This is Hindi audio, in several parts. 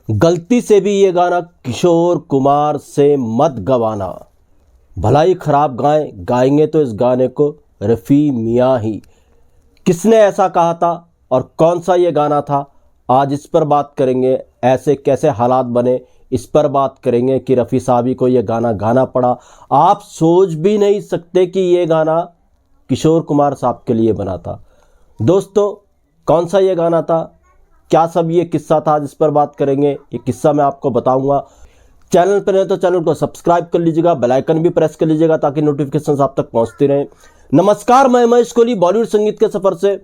गलती से भी ये गाना किशोर कुमार से मत गवाना। भला ही खराब गाएंगे तो इस गाने को रफ़ी मियाँ ही। किसने ऐसा कहा था और कौन सा ये गाना था, आज इस पर बात करेंगे। ऐसे कैसे हालात बने, इस पर बात करेंगे कि रफ़ी साहब को ये गाना गाना पड़ा। आप सोच भी नहीं सकते कि ये गाना किशोर कुमार साहब के लिए बना था। दोस्तों, कौन सा ये गाना था, क्या सब ये किस्सा था, आज इस पर बात करेंगे। ये किस्सा मैं आपको बताऊंगा। चैनल पर है तो चैनल को सब्सक्राइब कर लीजिएगा, बेल आइकन भी प्रेस कर लीजिएगा ताकि नोटिफिकेशन आप तक पहुंचती रहे। नमस्कार, मैं महेश कोहली बॉलीवुड संगीत के सफर से।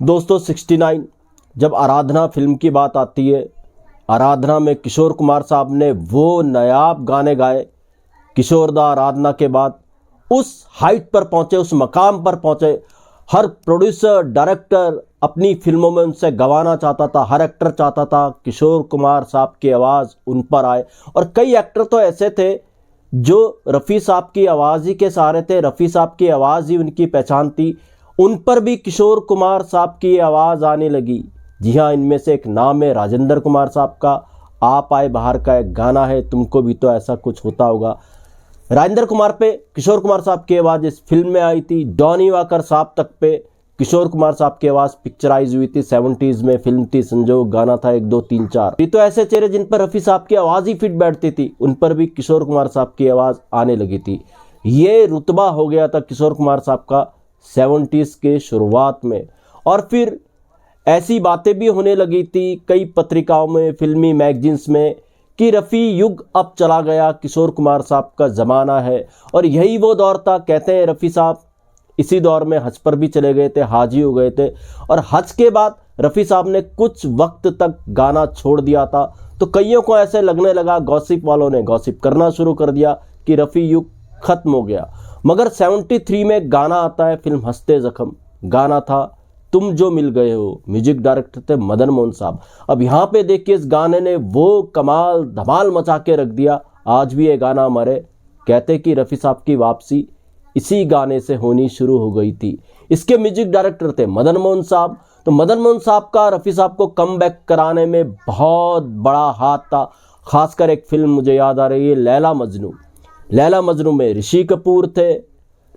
दोस्तों, 69 जब आराधना फिल्म की बात आती है, आराधना में किशोर कुमार साहब ने वो नायाब गाने गाए। किशोर दा आराधना के बाद उस हाइट पर पहुंचे, उस मकाम पर पहुंचे। हर प्रोड्यूसर डायरेक्टर अपनी फिल्मों में उनसे गवाना चाहता था, हर एक्टर चाहता था किशोर कुमार साहब की आवाज़ उन पर आए। और कई एक्टर तो ऐसे थे जो रफ़ी साहब की आवाज़ ही के सहारे थे, रफ़ी साहब की आवाज़ ही उनकी पहचान थी। उन पर भी किशोर कुमार साहब की आवाज़ आने लगी। जी हाँ, इनमें से एक नाम है राजेंद्र कुमार साहब का। आप आए बाहर का एक गाना है, तुमको भी तो ऐसा कुछ होता होगा। राजेंद्र कुमार पे किशोर कुमार साहब की आवाज़ इस फिल्म में आई थी। डॉनी वाकर साहब तक पे किशोर कुमार साहब की आवाज़ पिक्चराइज हुई थी। 70s में फिल्म थी संजोग, गाना था 1 2 3 4। ये तो ऐसे चेहरे जिन पर रफ़ी साहब की आवाज़ ही फिट बैठती थी, उन पर भी किशोर कुमार साहब की आवाज़ आने लगी थी। ये रुतबा हो गया था किशोर कुमार साहब का 70s के शुरुआत में। और फिर ऐसी बातें भी होने लगी थी कई पत्रिकाओं में, फिल्मी मैगजीन्स में, कि रफ़ी युग अब चला गया, किशोर कुमार साहब का ज़माना है। और यही वो दौर था। कहते हैं रफ़ी साहब इसी दौर में हज पर भी चले गए थे, हाजी हो गए थे। और हज के बाद रफ़ी साहब ने कुछ वक्त तक गाना छोड़ दिया था। तो कईयों को ऐसे लगने लगा, गॉसिप वालों ने गॉसिप करना शुरू कर दिया कि रफ़ी युग ख़त्म हो गया। मगर 73 में गाना आता है, फिल्म हंसते ज़ख्म। गाना था तुम जो मिल गए हो, म्यूजिक डायरेक्टर थे मदन मोहन साहब। अब यहाँ पे देखिए, इस गाने ने वो कमाल धमाल मचा के रख दिया। आज भी ये गाना हमारे कहते कि रफ़ी साहब की वापसी इसी गाने से होनी शुरू हो गई थी। इसके म्यूजिक डायरेक्टर थे मदन मोहन साहब। तो मदन मोहन साहब का रफ़ी साहब को कमबैक कराने में बहुत बड़ा हाथ था। खासकर एक फिल्म मुझे याद आ रही है, लैला मजनू। लैला मजनू में ऋषि कपूर थे।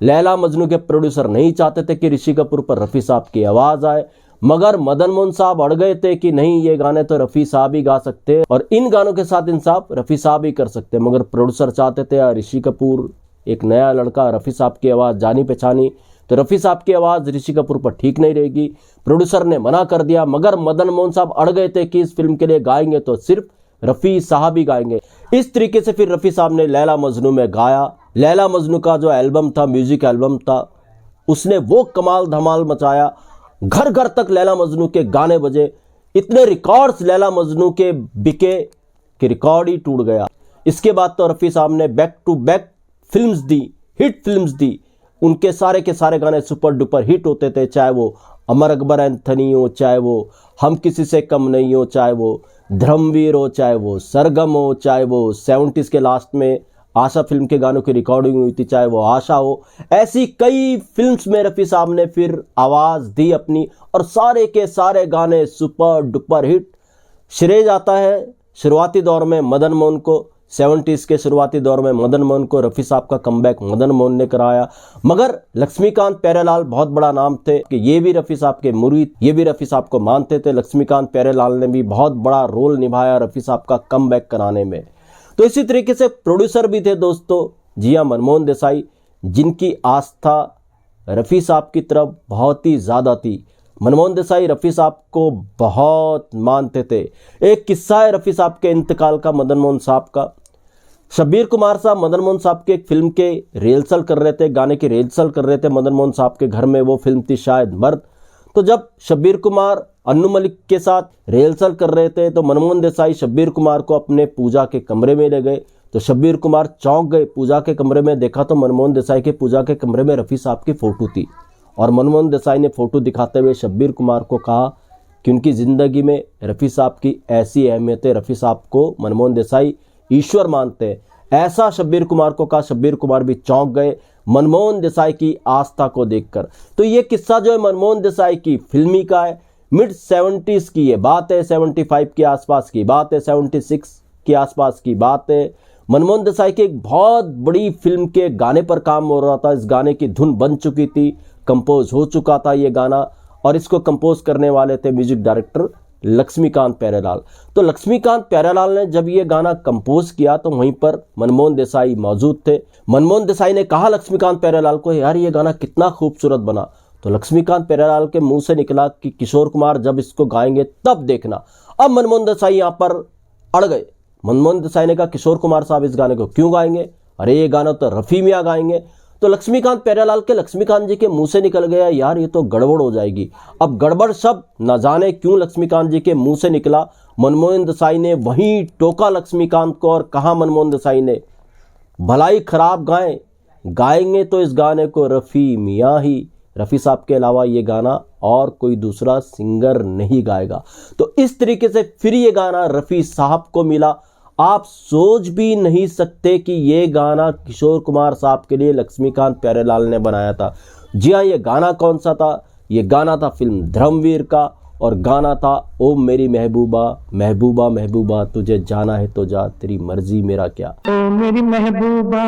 लैला मजनू के प्रोड्यूसर नहीं चाहते थे कि ऋषि कपूर पर रफ़ी साहब की आवाज़ आए, मगर मदन मोहन साहब अड़ गए थे कि नहीं, ये गाने तो रफ़ी साहब ही गा सकते और इन गानों के साथ इंसाफ रफ़ी साहब ही कर सकते। मगर प्रोड्यूसर चाहते थे ऋषि कपूर, एक नया लड़का, रफ़ी साहब की आवाज़ जानी पहचानी, तो रफ़ी साहब की आवाज़ ऋषि कपूर पर ठीक नहीं रहेगी। प्रोड्यूसर ने मना कर दिया, मगर मदन मोहन साहब अड़ गए थे कि इस फिल्म के लिए गाएंगे तो सिर्फ रफ़ी साहब ही गाएंगे। इस तरीके से फिर रफ़ी साहब ने लैला मजनू में गाया। लैला मजनू का जो एल्बम था, म्यूजिक एल्बम था, उसने वो कमाल धमाल मचाया। घर घर तक लैला मजनू के गाने बजे। इतने रिकॉर्ड्स लैला मजनू के बिके कि रिकॉर्ड ही टूट गया। इसके बाद तो रफ़ी साहब ने बैक टू बैक फिल्म्स दी, हिट फिल्म्स दी। उनके सारे के सारे गाने सुपर डुपर हिट होते थे, चाहे वो अमर अकबर एंथनी हो, चाहे वो हम किसी से कम नहीं हो, चाहे वो धर्मवीर हो, चाहे वो सरगम हो, चाहे वो 70s के लास्ट में आशा फिल्म के गानों की रिकॉर्डिंग हुई थी, चाहे वो आशा हो। ऐसी कई फिल्म्स में रफ़ी साहब ने फिर आवाज़ दी अपनी, और सारे के सारे गाने सुपर डुपर हिट। श्रेय जाता है शुरुआती दौर में मदन मोहन को, 70s के शुरुआती दौर में मदन मोहन को। रफ़ी साहब का कमबैक मदन मोहन ने कराया। मगर लक्ष्मीकांत प्यारेलाल बहुत बड़ा नाम थे कि ये भी रफ़ी साहब के मुरीद, ये भी रफ़ी साहब को मानते थे। लक्ष्मीकांत प्यारेलाल ने भी बहुत बड़ा रोल निभाया रफ़ी साहब का कमबैक कराने में। तो इसी तरीके से प्रोड्यूसर भी थे दोस्तों, जी हाँ, मनमोहन देसाई, जिनकी आस्था रफ़ी साहब की तरफ बहुत ही ज़्यादा थी। मनमोहन देसाई रफ़ी साहब को बहुत मानते थे। एक किस्सा है रफ़ी साहब के इंतकाल का, मदन मोहन साहब का। शब्बीर कुमार साहब मदन मोहन साहब के एक फिल्म के रिहर्सल कर रहे थे, गाने की रिहर्सल कर रहे थे मदन मोहन साहब के घर में। वो फिल्म थी शायद मर्द। तो जब शब्बीर कुमार अन्नू मलिक के साथ रिहर्सल कर रहे थे, तो मनमोहन देसाई शब्बीर कुमार को अपने पूजा के कमरे में ले गए। तो शब्बीर कुमार चौंक गए। पूजा के कमरे में देखा तो मनमोहन देसाई के पूजा के कमरे में रफ़ी साहब की फ़ोटो थी। और मनमोहन देसाई ने फ़ोटो दिखाते हुए शब्बीर कुमार को कहा कि उनकी ज़िंदगी में रफ़ी साहब की ऐसी अहमियत है, रफ़ी साहब को मनमोहन देसाई ईश्वर मानते हैं। ऐसा शब्बीर कुमार को कहा। शब्बीर कुमार भी चौंक गए मनमोहन देसाई की आस्था को देखकर। तो ये किस्सा जो है मनमोहन देसाई की फिल्मी का है। मिड 70s की ये बात है, 75 के आसपास की बात है, 76 के आसपास की बात है। मनमोहन देसाई की एक बहुत बड़ी फिल्म के गाने पर काम हो रहा था। इस गाने की धुन बन चुकी थी, कंपोज हो चुका था ये गाना, और इसको कंपोज करने वाले थे म्यूजिक डायरेक्टर लक्ष्मीकांत प्यारेलाल। तो लक्ष्मीकांत प्यारेलाल ने जब ये गाना कंपोज किया तो वहीं पर मनमोहन देसाई मौजूद थे। मनमोहन देसाई ने कहा लक्ष्मीकांत प्यारेलाल को, यार ये गाना कितना खूबसूरत बना। तो लक्ष्मीकांत प्यारेलाल के मुंह से निकला कि किशोर कुमार जब इसको गाएंगे तब देखना। अब मनमोहन देसाई यहां पर अड़ गए। मनमोहन देसाई ने कहा किशोर कुमार साहब इस गाने को क्यों गाएंगे, अरे ये गाना तो रफ़ी मियाँ गाएंगे। तो लक्ष्मीकांत प्यारेलाल के लक्ष्मीकांत जी के मुंह से निकल गया, यार ये तो गड़बड़ हो जाएगी। अब गड़बड़ शब्द न जाने क्यों लक्ष्मीकांत जी के मुंह से निकला। मनमोहन देसाई ने वहीं टोका लक्ष्मीकांत को और कहा मनमोहन देसाई ने, भलाई खराब गाएंगे तो इस गाने को रफ़ी मियाँ ही, रफ़ी साहब के अलावा ये गाना और कोई दूसरा सिंगर नहीं गाएगा। तो इस तरीके से फिर ये गाना रफ़ी साहब को मिला। आप सोच भी नहीं सकते कि ये गाना किशोर कुमार साहब के लिए लक्ष्मीकांत प्यारेलाल ने बनाया था। जी हाँ, ये गाना कौन सा था? ये गाना था फिल्म धर्मवीर का, और गाना था ओ मेरी महबूबा महबूबा महबूबा तुझे जाना है तो जा, तेरी मर्जी मेरा क्या। ओ मेरी महबूबा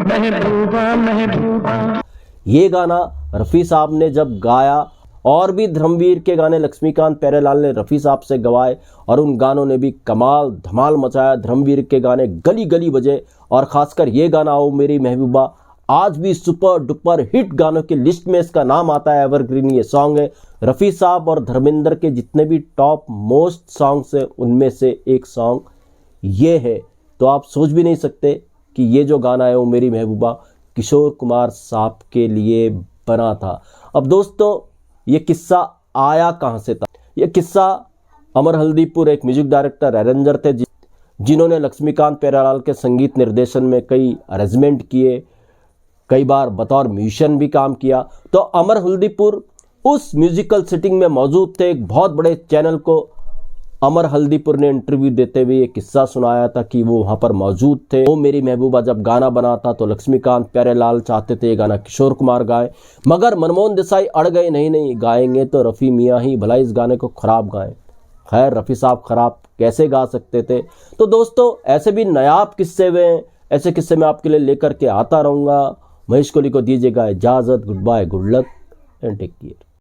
महबूबा महबूबा। ये गाना रफ़ी साहब ने जब गाया, और भी धर्मवीर के गाने लक्ष्मीकांत प्यारेलाल ने रफ़ी साहब से गवाए, और उन गानों ने भी कमाल धमाल मचाया। धर्मवीर के गाने गली गली बजे, और ख़ासकर ये गाना ओ मेरी महबूबा आज भी सुपर डुपर हिट गानों की लिस्ट में इसका नाम आता है। एवरग्रीन ये सॉन्ग है। रफ़ी साहब और धर्मेंद्र के जितने भी टॉप मोस्ट सॉन्ग्स हैं उनमें से एक सॉन्ग ये है। तो आप सोच भी नहीं सकते कि ये जो गाना है ओ मेरी महबूबा किशोर कुमार साहब के लिए बना था। अब दोस्तों, ये किस्सा आया कहाँ से था? ये किस्सा अमर हल्दीपुर एक म्यूजिक डायरेक्टर अरेंजर थे जिन्होंने लक्ष्मीकांत प्यारेलाल के संगीत निर्देशन में कई अरेंजमेंट किए, कई बार बतौर म्यूजिशियन भी काम किया। तो अमर हल्दीपुर उस म्यूजिकल सेटिंग में मौजूद थे। एक बहुत बड़े चैनल को अमर हल्दीपुर ने इंटरव्यू देते हुए ये किस्सा सुनाया था कि वो वहाँ पर मौजूद थे। वो मेरी महबूबा जब गाना बना था तो लक्ष्मीकांत प्यारेलाल चाहते थे ये गाना किशोर कुमार गाए, मगर मनमोहन देसाई अड़ गए, नहीं गाएंगे तो रफ़ी मियाँ ही, भला इस गाने को खराब गाएं। खैर, रफ़ी साहब खराब कैसे गा सकते थे? तो दोस्तों, ऐसे भी नायाब किस्से हुए, ऐसे किस्से मैं आपके लिए लेकर के आता रहूँगा। महेश कोहली को दीजिएगा इजाज़त। Goodbye, good luck and take care.